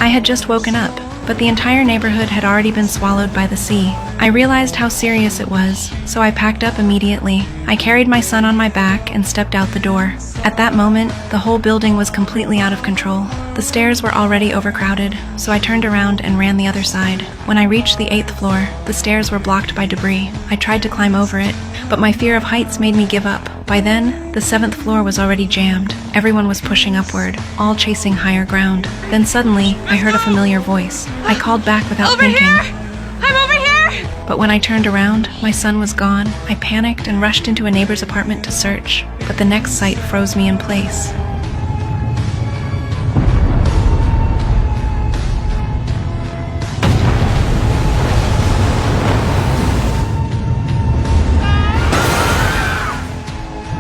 I had just woken up, but the entire neighborhood had already been swallowed by the sea. I realized how serious it was, so I packed up immediately. I carried my son on my back and stepped out the door. At that moment, the whole building was completely out of control. The stairs were already overcrowded, so I turned around and ran the other side. When I reached the 8th floor, the stairs were blocked by debris. I tried to climb over it, but my fear of heights made me give up. By then, the 7th floor was already jammed. Everyone was pushing upward, all chasing higher ground. Then suddenly, I heard a familiar voice. I called back without thinking. Over here! I'm over here! But when I turned around, my son was gone. I panicked and rushed into a neighbor's apartment to search, but the next sight froze me in place.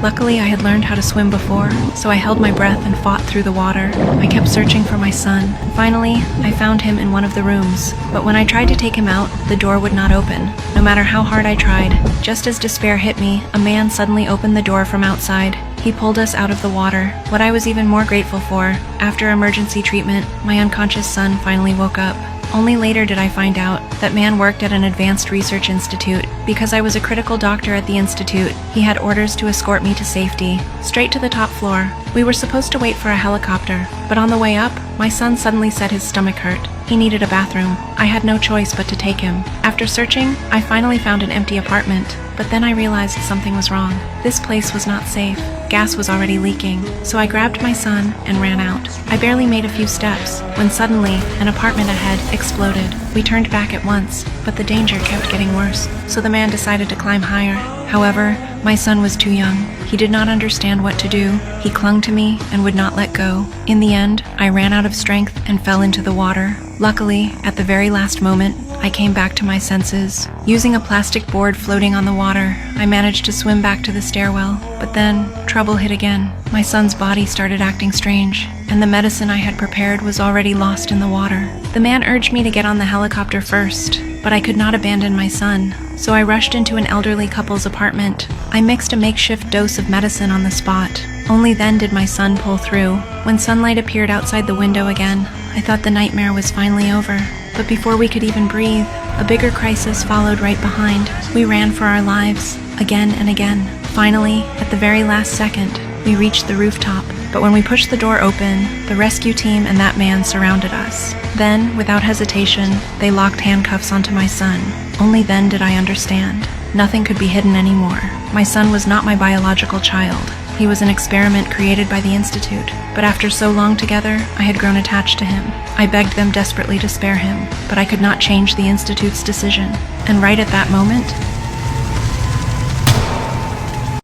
Luckily, I had learned how to swim before, so I held my breath and fought through the water. I kept searching for my son. Finally, I found him in one of the rooms, but when I tried to take him out, the door would not open. No matter how hard I tried, just as despair hit me, a man suddenly opened the door from outside. He pulled us out of the water. What I was even more grateful for, after emergency treatment, my unconscious son finally woke up. Only later did I find out that man worked at an advanced research institute. Because I was a critical doctor at the institute, he had orders to escort me to safety, straight to the top floor. We were supposed to wait for a helicopter, but on the way up, my son suddenly said his stomach hurt. He needed a bathroom. I had no choice but to take him. After searching, I finally found an empty apartment, but then I realized something was wrong. This place was not safe. Gas was already leaking, so I grabbed my son and ran out. I barely made a few steps when suddenly an apartment ahead exploded. We turned back at once, but the danger kept getting worse, so the man decided to climb higher. However, my son was too young. He did not understand what to do. He clung to me and would not let go. In the end, I ran out of strength and fell into the water. Luckily, at the very last moment, I came back to my senses. Using a plastic board floating on the water, I managed to swim back to the stairwell. But then, trouble hit again. My son's body started acting strange, and the medicine I had prepared was already lost in the water. The man urged me to get on the helicopter first, but I could not abandon my son, so I rushed into an elderly couple's apartment. I mixed a makeshift dose of medicine on the spot. Only then did my son pull through. When sunlight appeared outside the window again, I thought the nightmare was finally over. But before we could even breathe, a bigger crisis followed right behind. We ran for our lives, again and again. Finally, at the very last second, we reached the rooftop. But when we pushed the door open, the rescue team and that man surrounded us. Then, without hesitation, they locked handcuffs onto my son. Only then did I understand. Nothing could be hidden anymore. My son was not my biological child. He was an experiment created by the Institute, but after so long together, I had grown attached to him. I begged them desperately to spare him, but I could not change the Institute's decision. And right at that moment,